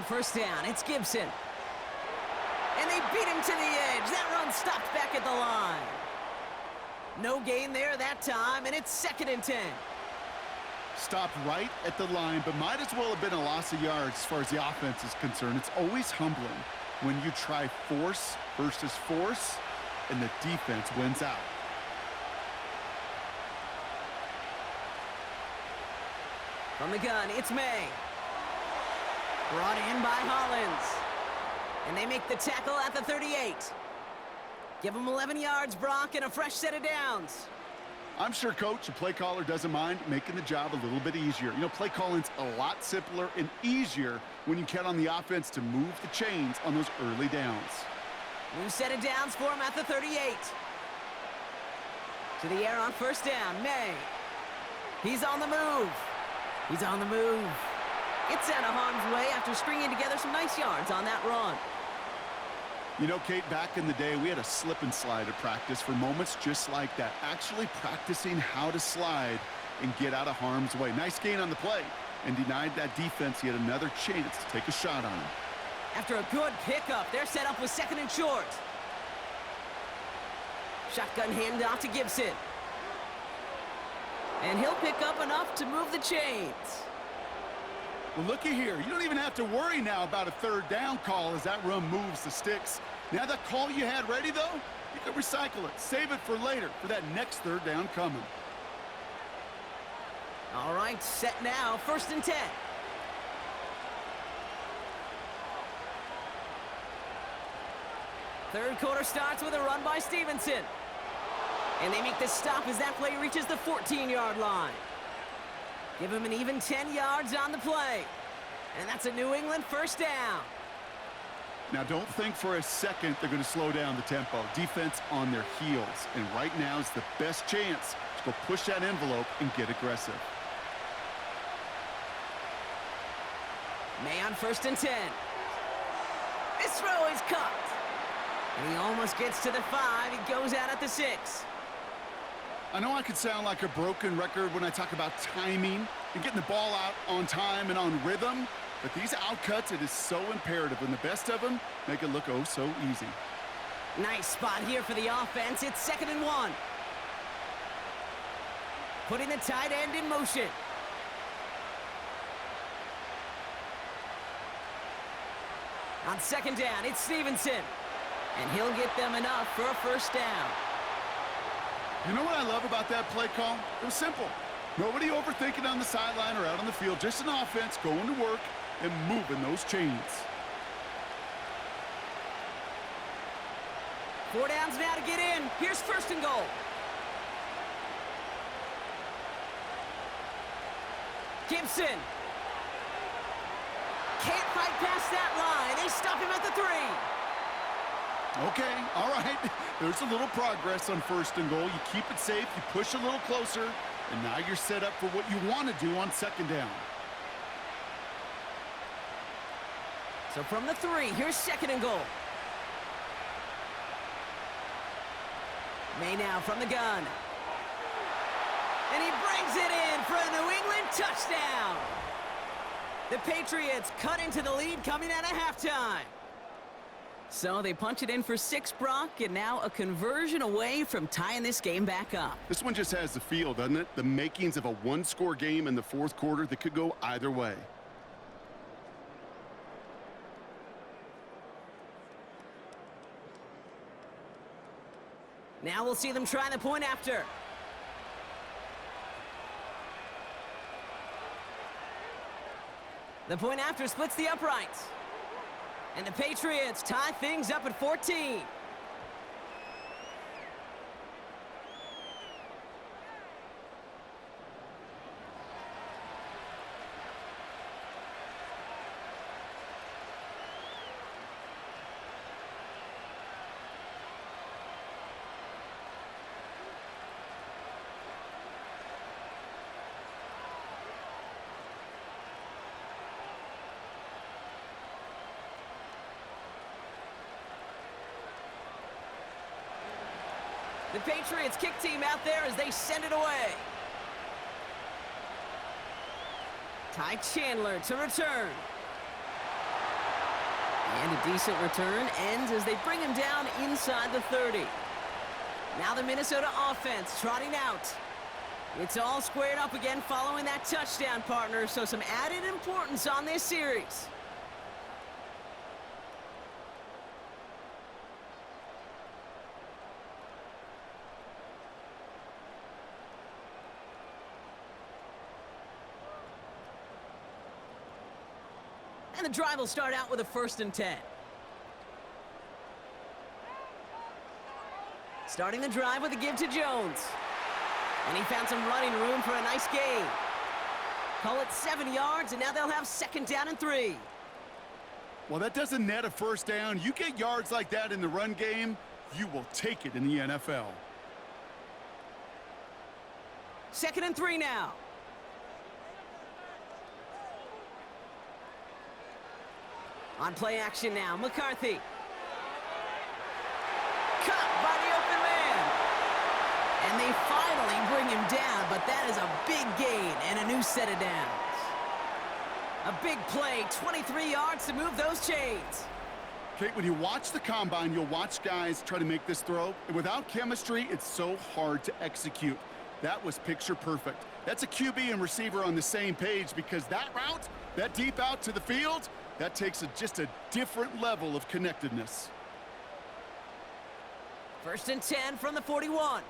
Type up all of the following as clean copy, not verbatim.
On first down, it's Gibson. And they beat him to the edge. That run stopped back at the line. No gain there that time, and it's 2nd and 10. Stopped right at the line, but might as well have been a loss of yards as far as the offense is concerned. It's always humbling when you try force versus force, and the defense wins out. From the gun, it's May. Brought in by Hollins. And they make the tackle at the 38. Give them 11 yards, Brock, and a fresh set of downs. I'm sure Coach, the play caller, doesn't mind making the job a little bit easier. You know, play calling's a lot simpler and easier when you count on the offense to move the chains on those early downs. New set of downs for him at the 38. To the air on first down, May. He's on the move. He's on the move. It's out of harm's way after stringing together some nice yards on that run. You know, Kate, back in the day, we had a slip and slide at practice for moments just like that. Actually practicing how to slide and get out of harm's way. Nice gain on the play and denied that defense yet another chance to take a shot on him. After a good pickup, they're set up with 2nd and short. Shotgun handoff to Gibson. And he'll pick up enough to move the chains. Well, looky here. You don't even have to worry now about a 3rd down call as that run moves the sticks. Now that call you had ready, though, you can recycle it. Save it for later, for that next 3rd down coming. All right, set now, 1st and 10. Third quarter starts with a run by Stevenson. And they make the stop as that play reaches the 14-yard line. Give him an even 10 yards on the play. And that's a New England 1st down. Now, don't think for a second they're going to slow down the tempo. Defense on their heels. And right now is the best chance to go push that envelope and get aggressive. May on 1st and 10. This throw is caught. And he almost gets to the 5. He goes out at the 6. I know I could sound like a broken record when I talk about timing and getting the ball out on time and on rhythm, but these outcuts, it is so imperative, and the best of them make it look oh so easy. Nice spot here for the offense. It's 2nd and 1. Putting the tight end in motion. On 2nd down, it's Stevenson. And he'll get them enough for a 1st down. You know what I love about that play call? It was simple. Nobody overthinking on the sideline or out on the field. Just an offense going to work and moving those chains. 4 downs now to get in. Here's 1st and goal. Gibson. Can't fight past that line. They stop him at the 3. Okay, all right. There's a little progress on 1st and goal. You keep it safe, you push a little closer, and now you're set up for what you want to do on 2nd down. So from the 3, here's 2nd and goal. May now from the gun. And he brings it in for a New England touchdown. The Patriots cut into the lead coming out of halftime. So they punch it in for 6, Brock, and now a conversion away from tying this game back up. This one just has the feel, doesn't it? The makings of a 1-score game in the 4th quarter that could go either way. Now we'll see them try the point after. The point after splits the uprights. And the Patriots tie things up at 14. The Patriots kick team out there as they send it away. Ty Chandler to return. And a decent return ends as they bring him down inside the 30. Now the Minnesota offense trotting out. It's all squared up again following that touchdown, partner, so some added importance on this series. And the drive will start out with a 1st and 10. Starting the drive with a give to Jones. And he found some running room for a nice gain. Call it 7 yards, and now they'll have 2nd down and 3. Well, that doesn't net a 1st down. You get yards like that in the run game, you will take it in the NFL. 2nd and 3 now. On play action now, McCarthy. Caught by the open man. And they finally bring him down, but that is a big gain and a new set of downs. A big play, 23 yards to move those chains. Kate, when you watch the combine, you'll watch guys try to make this throw. And without chemistry, it's so hard to execute. That was picture perfect. That's a QB and receiver on the same page, because that route, that deep out to the field, that takes just a different level of connectedness. 1st and 10 from the 41.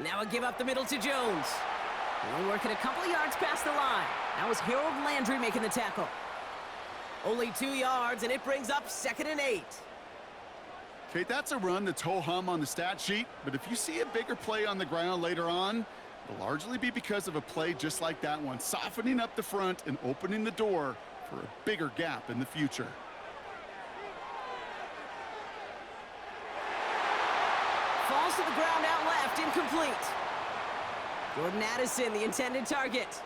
Now a give up the middle to Jones. Only working a couple of yards past the line. That was Harold Landry making the tackle. Only 2 yards, and it brings up 2nd and 8. Kate, that's a run that's ho-hum on the stat sheet, but if you see a bigger play on the ground later on, it'll largely be because of a play just like that one, softening up the front and opening the door for a bigger gap in the future. Falls to the ground out left, incomplete. Jordan Addison, the intended target.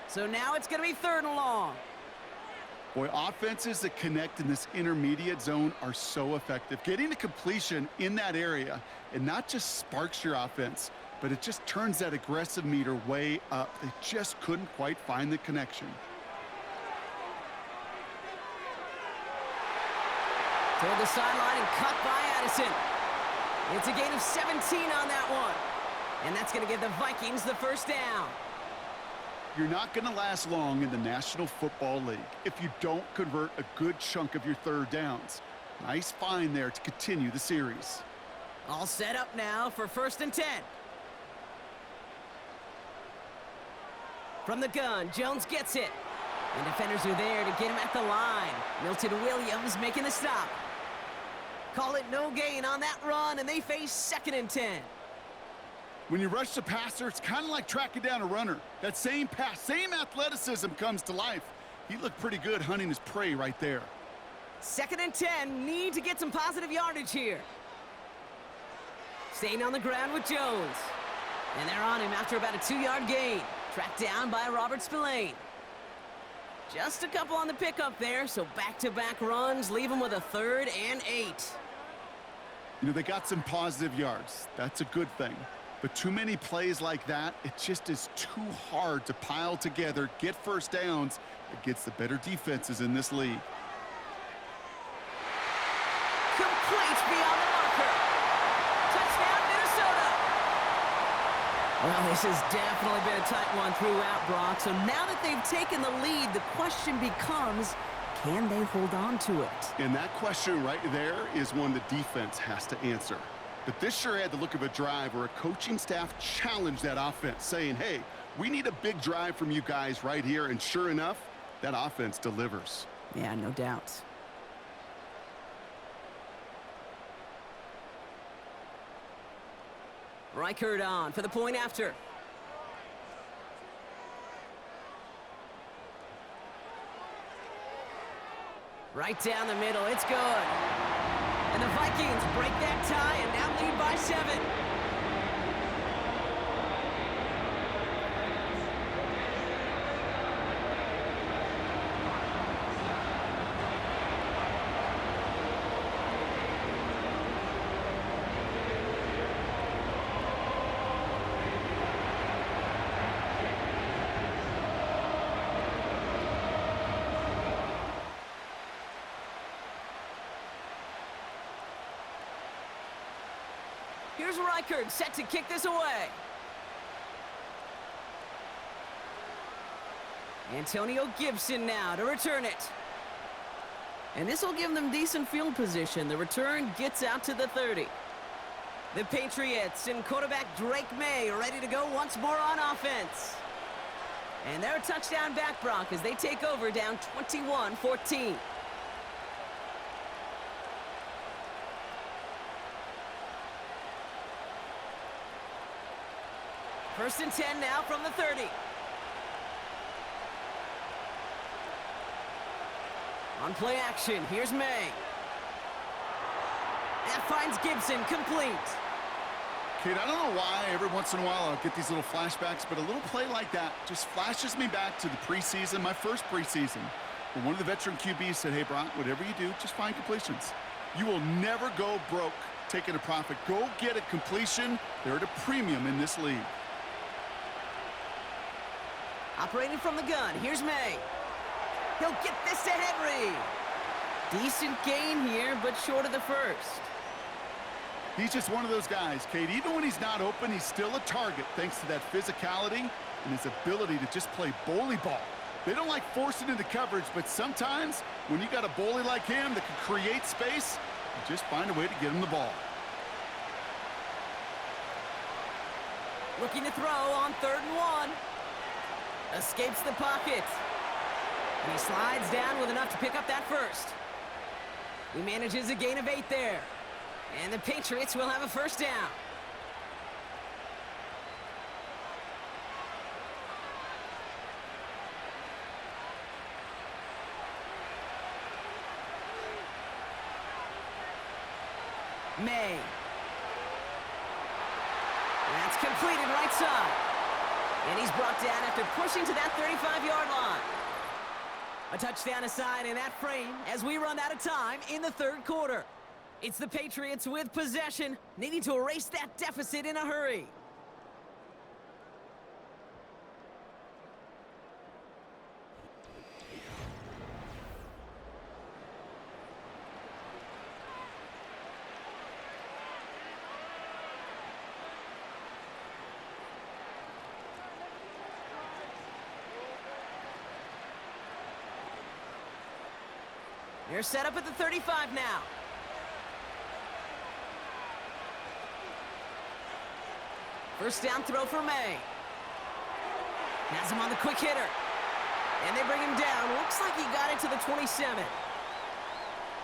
So now it's going to be 3rd and long. Boy, offenses that connect in this intermediate zone are so effective. Getting a completion in that area, and not just sparks your offense, but it just turns that aggressive meter way up. They just couldn't quite find the connection. Toward the sideline and cut by Addison. It's a gain of 17 on that one. And that's going to give the Vikings the 1st down. You're not going to last long in the National Football League if you don't convert a good chunk of your 3rd downs. Nice find there to continue the series. All set up now for 1st and 10. From the gun, Jones gets it. And defenders are there to get him at the line. Milton Williams making the stop. Call it no gain on that run, and they face 2nd and 10. When you rush the passer, it's kind of like tracking down a runner. That same pass, same athleticism comes to life. He looked pretty good hunting his prey right there. 2nd and 10, need to get some positive yardage here. Staying on the ground with Jones. And they're on him after about a 2-yard gain. Tracked down by Robert Spillane. Just a couple on the pickup there, so back-to-back runs leave him with a 3rd and 8. You know, they got some positive yards. That's a good thing. But too many plays like that, it just is too hard to pile together, get 1st downs against the better defenses in this league. Complete beyond the marker. Touchdown, Minnesota. Well, this has definitely been a tight one throughout, Brock. So now that they've taken the lead, the question becomes, can they hold on to it? And that question right there is one the defense has to answer. But this sure had the look of a drive where a coaching staff challenged that offense, saying, hey, we need a big drive from you guys right here. And sure enough, that offense delivers. Yeah, no doubt. Reichert on for the point after. Right down the middle, it's good. And the Vikings break that tie and now lead by 7. here's Reichard set to kick this away. Antonio Gibson now to return it. And this will give them decent field position. The return gets out to the 30. The Patriots and quarterback Drake May ready to go once more on offense. And they're a touchdown back, Brock, as they take over down 21-14. First and 10 now from the 30. On play action, here's May. That finds Gibson complete. Kate, I don't know why every once in a while I'll get these little flashbacks, but a little play like that just flashes me back to the preseason, my first preseason. When one of the veteran QBs said, hey, Brock, whatever you do, just find completions. You will never go broke taking a profit. Go get a completion. They're at a premium in this league. Operating from the gun, here's May. He'll get this to Henry. Decent gain here, but short of the first. He's just one of those guys, Kate. Even when he's not open, he's still a target thanks to that physicality and his ability to just play bully ball. They don't like forcing into coverage, but sometimes when you got a bully like him that can create space, you just find a way to get him the ball. Looking to throw on 3rd and 1. Escapes the pocket. And he slides down with enough to pick up that first. He manages a gain of 8 there. And the Patriots will have a first down. May. That's completed right side. And he's brought down after pushing to that 35-yard line. A touchdown aside in that frame as we run out of time in the 3rd quarter. It's the Patriots with possession, needing to erase that deficit in a hurry. They're set up at the 35 now. First down throw for May. Has him on the quick hitter. And they bring him down. Looks like he got it to the 27.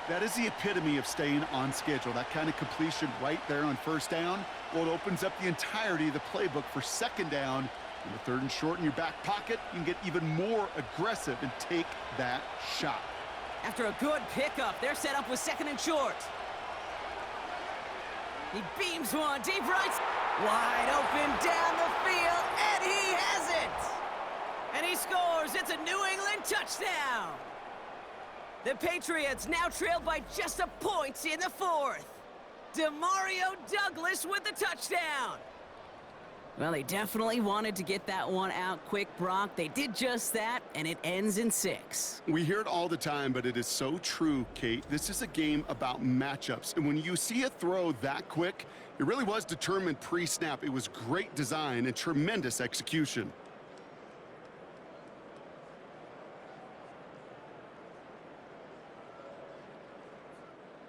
That is the epitome of staying on schedule. That kind of completion right there on first down. Well, it opens up the entirety of the playbook for second down. In the 3rd and short in your back pocket, you can get even more aggressive and take that shot. After a good pickup, they're set up with 2nd and short. He beams one deep right. Wide open down the field, and he has it! And he scores. It's a New England touchdown. The Patriots now trail by just a point in the 4th. Demario Douglas with the touchdown. Well, they definitely wanted to get that one out quick, Brock. They did just that, and it ends in 6. We hear it all the time, but it is so true, Kate. This is a game about matchups. And when you see a throw that quick, it really was determined pre-snap. It was great design and tremendous execution.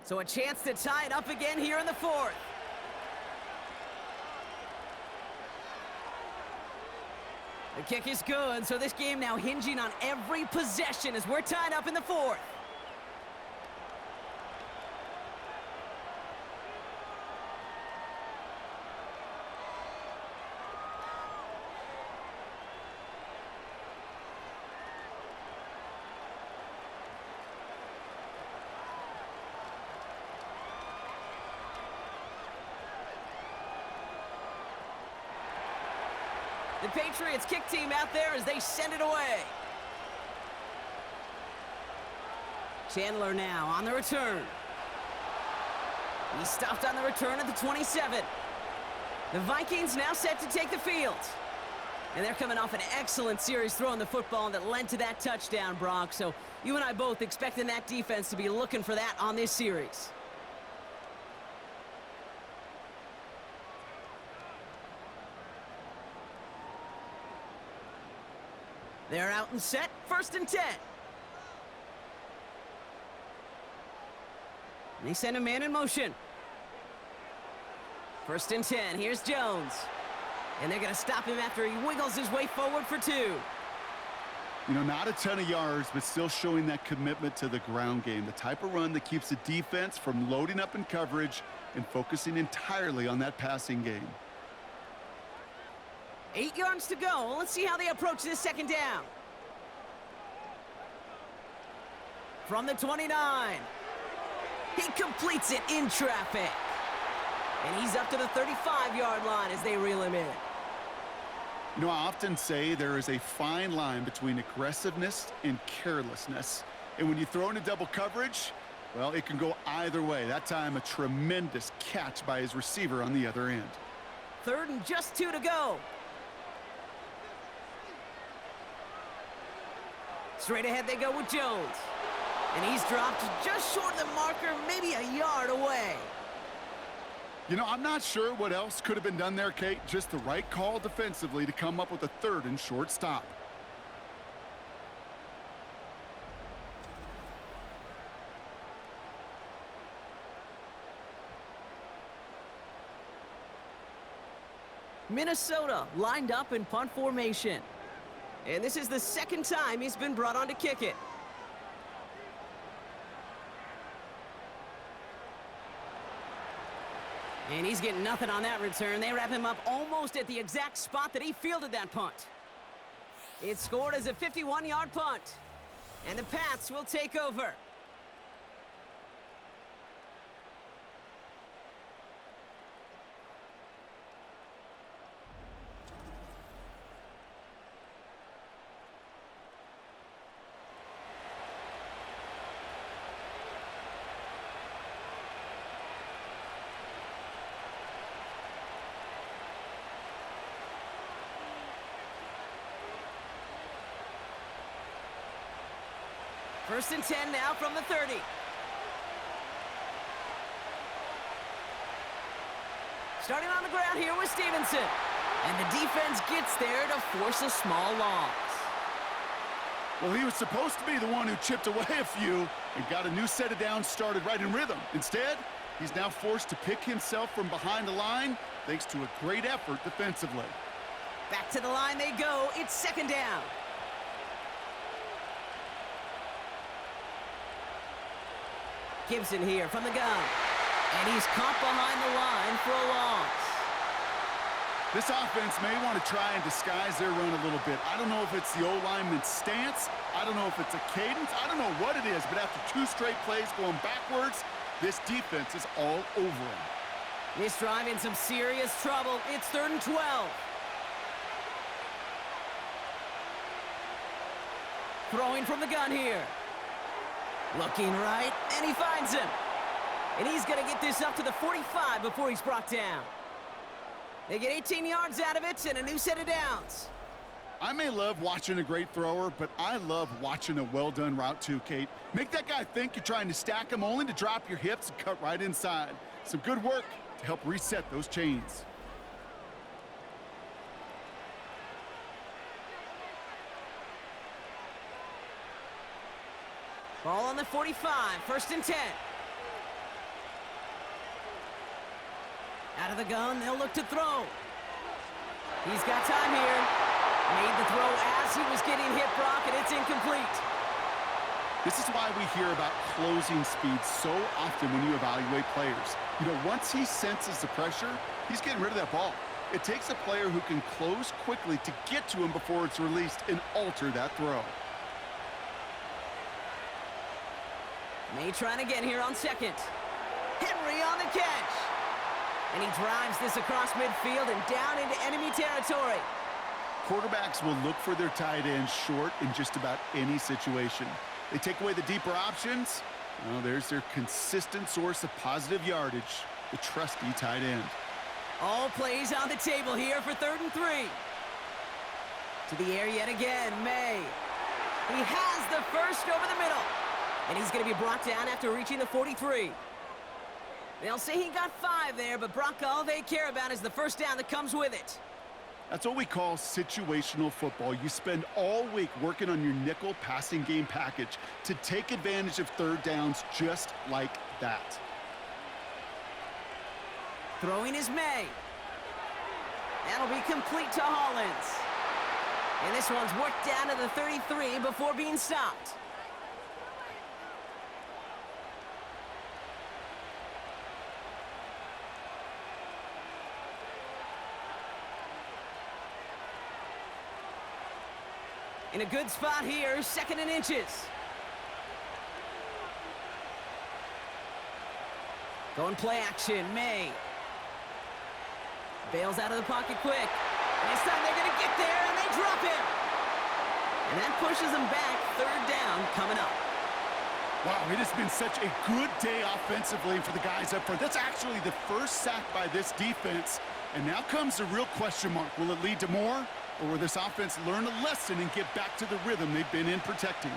So a chance to tie it up again here in the 4th. The kick is good, so this game now hinging on every possession as we're tied up in the 4th. The Patriots kick team out there as they send it away. Chandler now on the return. He stopped on the return at the 27. The Vikings now set to take the field. And they're coming off an excellent series throwing the football that led to that touchdown, Brock. So you and I both expecting that defense to be looking for that on this series. They're out and set, 1st and 10. They send a man in motion. 1st and 10, here's Jones. And they're going to stop him after he wiggles his way forward for 2. You know, not a ton of yards, but still showing that commitment to the ground game. The type of run that keeps the defense from loading up in coverage and focusing entirely on that passing game. 8 yards to go. Let's see how they approach this 2nd down. From the 29. He completes it in traffic. And he's up to the 35-yard line as they reel him in. You know, I often say there is a fine line between aggressiveness and carelessness. And when you throw into double coverage, well, it can go either way. That time, a tremendous catch by his receiver on the other end. 3rd and just 2 to go. Straight ahead they go with Jones. And he's dropped just short of the marker, maybe a yard away. You know, I'm not sure what else could have been done there, Kate. Just the right call defensively to come up with a 3rd and short stop. Minnesota lined up in punt formation. And this is the 2nd time he's been brought on to kick it. And he's getting nothing on that return. They wrap him up almost at the exact spot that he fielded that punt. It's scored as a 51-yard punt. And the Pats will take over. First and 10 now from the 30. Starting on the ground here with Stevenson. And the defense gets there to force a small loss. Well, he was supposed to be the one who chipped away a few and got a new set of downs started right in rhythm. Instead, he's now forced to pick himself from behind the line thanks to a great effort defensively. Back to the line they go. It's 2nd down. Gibson here from the gun. And he's caught behind the line for a loss. This offense may want to try and disguise their run a little bit. I don't know if it's the O-lineman's stance. I don't know if it's a cadence. I don't know what it is, but after 2 straight plays going backwards, this defense is all over him. This drive in some serious trouble. It's 3rd and 12. Throwing from the gun here. Looking right, and he finds him. And he's going to get this up to the 45 before he's brought down. They get 18 yards out of it and a new set of downs. I may love watching a great thrower, but I love watching a well-done route too, Kate. Make that guy think you're trying to stack him only to drop your hips and cut right inside. Some good work to help reset those chains. Ball on the 45, 1st and 10. Out of the gun, they'll look to throw. He's got time here. Made the throw as he was getting hit, Brock, and it's incomplete. This is why we hear about closing speed so often when you evaluate players. You know, once he senses the pressure, he's getting rid of that ball. It takes a player who can close quickly to get to him before it's released and alter that throw. May trying again here on 2nd. Henry on the catch. And he drives this across midfield and down into enemy territory. Quarterbacks will look for their tight end short in just about any situation. They take away the deeper options. Well, there's their consistent source of positive yardage, the trusty tight end. All plays on the table here for 3rd and 3. To the air yet again, May. He has the first over the middle. And he's going to be brought down after reaching the 43. They'll say he got 5 there, but Brock, all they care about is the first down that comes with it. That's what we call situational football. You spend all week working on your nickel passing game package to take advantage of third downs just like that. Throwing is May. That'll be complete to Hollins. And this one's worked down to the 33 before being stopped. In a good spot here, 2nd and inches. Going play action, May. Bails out of the pocket quick. And this time they're going to get there, and they drop him. And that pushes them back, 3rd down coming up. Wow, it has been such a good day offensively for the guys up front. That's actually the first sack by this defense. And now comes the real question mark. Will it lead to more? Or will this offense learn a lesson and get back to the rhythm they've been in protecting?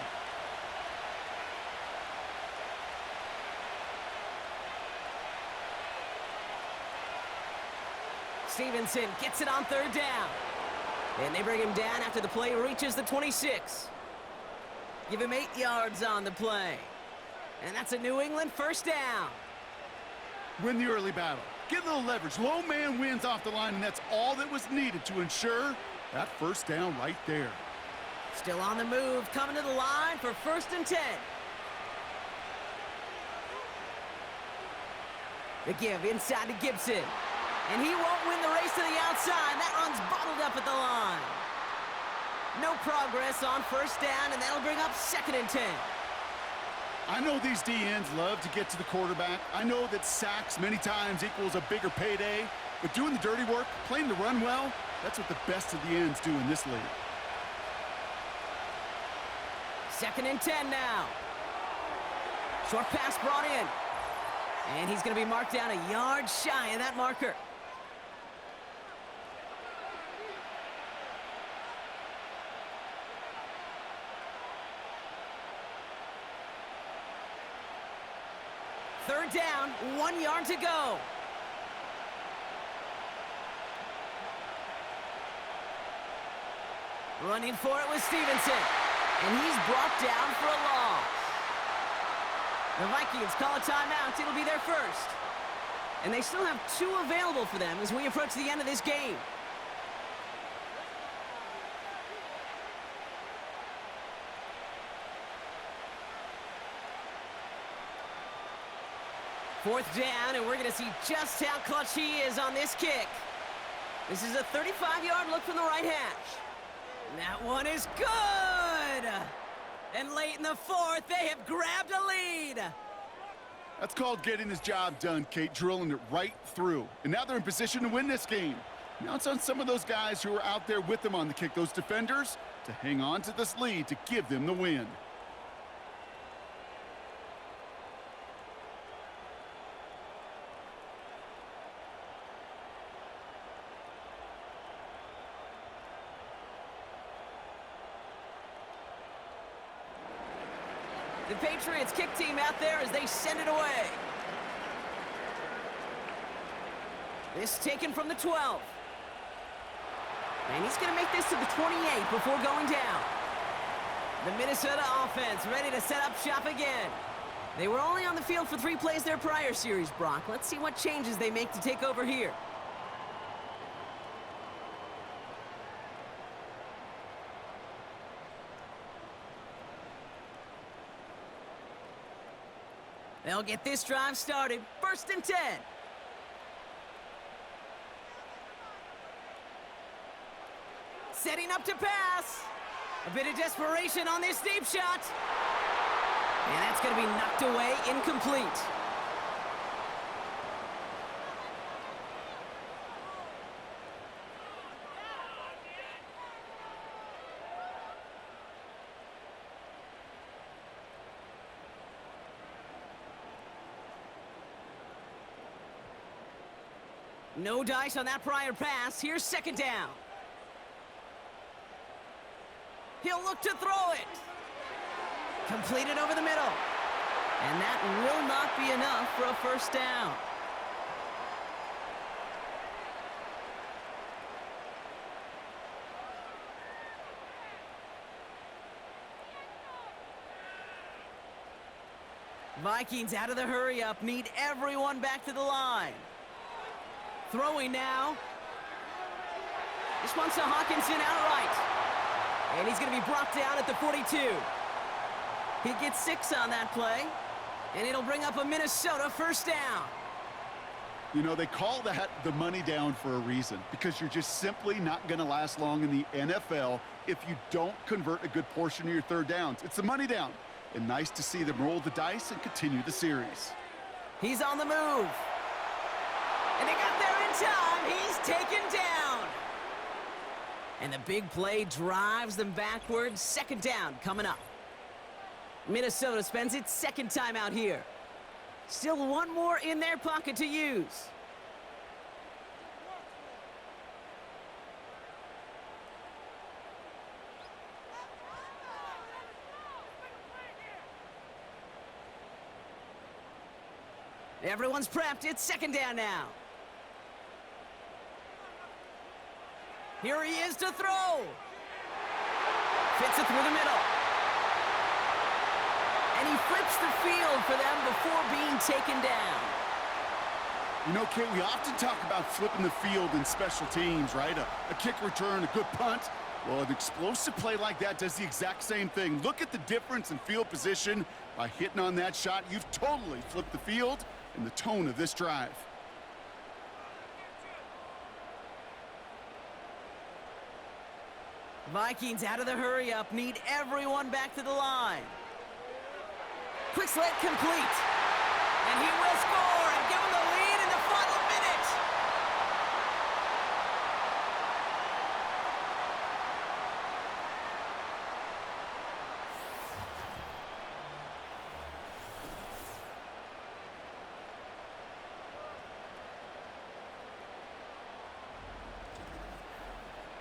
Stevenson gets it on 3rd down. And they bring him down after the play reaches the 26. Give him 8 yards on the play. And that's a New England 1st down. Win the early battle. Get a little leverage. Low man wins off the line, and that's all that was needed to ensure that 1st down right there. Still on the move, coming to the line for 1st and 10. The give inside to Gibson. And he won't win the race to the outside. That run's bottled up at the line. No progress on 1st down, and that'll bring up 2nd and 10. I know these DNs love to get to the quarterback. I know that sacks many times equals a bigger payday. But doing the dirty work, playing the run well, that's what the best of the ends do in this league. 2nd and 10 now. Short pass brought in. And he's going to be marked down a yard shy of that marker. Third down, 1 yard to go. Running for it was Stevenson. And he's brought down for a loss. The Vikings call a timeout. It'll be their first. And they still have 2 available for them as we approach the end of this game. Fourth down, and we're going to see just how clutch he is on this kick. This is a 35-yard look from the right hash. That one is good! And late in the 4th, they have grabbed a lead. That's called getting his job done, Kate, drilling it right through. And now they're in position to win this game. Now it's on some of those guys who are out there with them on the kick, those defenders, to hang on to this lead to give them the win. The Patriots kick team out there as they send it away. This taken from the 12. And he's going to make this to the 28 before going down. The Minnesota offense ready to set up shop again. They were only on the field for 3 plays their prior series, Brock. Let's see what changes they make to take over here. They'll get this drive started. 1st and 10. Setting up to pass. A bit of desperation on this deep shot. And that's going to be knocked away, incomplete. No dice on that prior pass. Here's 2nd down. He'll look to throw it. Completed over the middle. And that will not be enough for a 1st down. Vikings out of the hurry-up, need everyone back to the line. Throwing now. This one's to Hawkinson outright. And he's going to be brought down at the 42. He gets 6 on that play. And it'll bring up a Minnesota first down. You know, they call that the money down for a reason, because you're just simply not going to last long in the NFL if you don't convert a good portion of your third downs. It's the money down. And nice to see them roll the dice and continue the series. He's on the move. And they got there in time. He's taken down. And the big play drives them backwards. Second down coming up. Minnesota spends its second time out here. Still one more in their pocket to use. Everyone's prepped. It's second down now. Here he is to throw. Fits it through the middle. And he flips the field for them before being taken down. You know, Kate, we often talk about flipping the field in special teams, right? A kick return, a good punt. Well, an explosive play like that does the exact same thing. Look at the difference in field position. By hitting on that shot, you've totally flipped the field and the tone of this drive. Vikings out of the hurry-up, need everyone back to the line. Quick slant complete. And he will score and give him the lead in the final minute.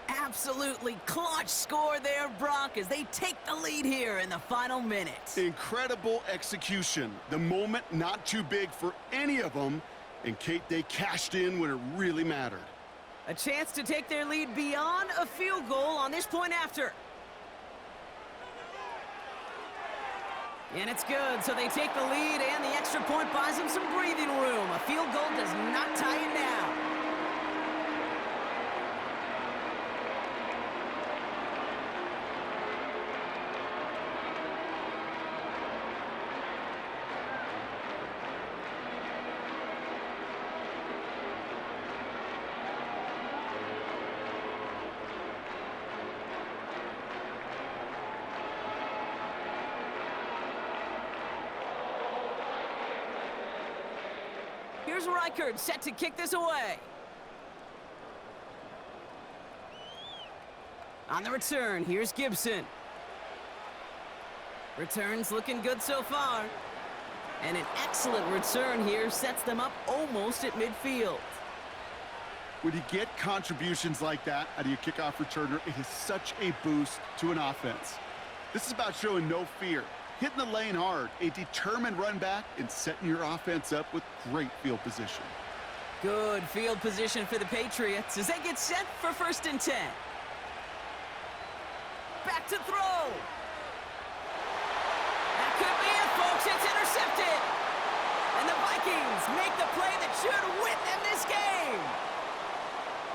Absolutely clutch score there, Brock, as they take the lead here in the final minute. Incredible execution. The moment not too big for any of them. And, Kate, they cashed in when it really mattered. A chance to take their lead beyond a field goal on this point after. And it's good, so they take the lead, and the extra point buys them some breathing room. A field goal does not tie it down. Here's Reichard, set to kick this away. On the return, here's Gibson. Returns looking good so far. And an excellent return here sets them up almost at midfield. When you get contributions like that out of your kickoff returner, it is such a boost to an offense. This is about showing no fear, hitting the lane hard, a determined run back, and setting your offense up with great field position. Good field position for the Patriots as they get set for 1st and 10. Back to throw. That could be it, folks. It's intercepted. And the Vikings make the play that should win them this game.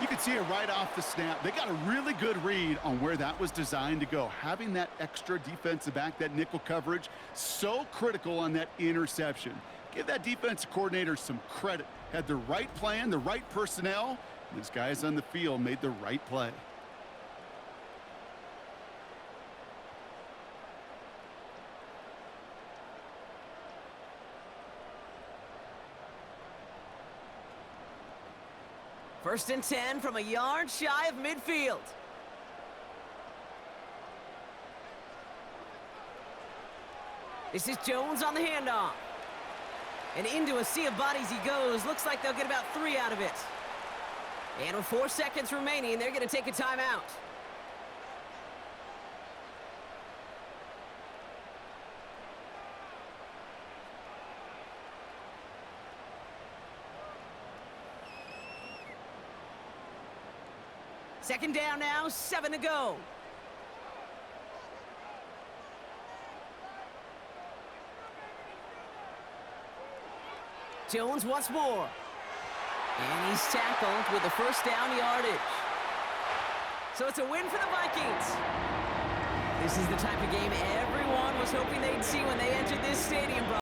You can see it right off the snap. They got a really good read on where that was designed to go. Having that extra defensive back, that nickel coverage, so critical on that interception. Give that defensive coordinator some credit. Had the right plan, the right personnel. And these guys on the field made the right play. First and 10 from a yard shy of midfield. This is Jones on the handoff. And into a sea of bodies he goes. Looks like they'll get about 3 out of it. And with 4 seconds remaining, they're going to take a timeout. Second down now, 7 to go. Jones once more. And he's tackled with the first down yardage. So it's a win for the Vikings. This is the type of game everyone was hoping they'd see when they entered this stadium, bro.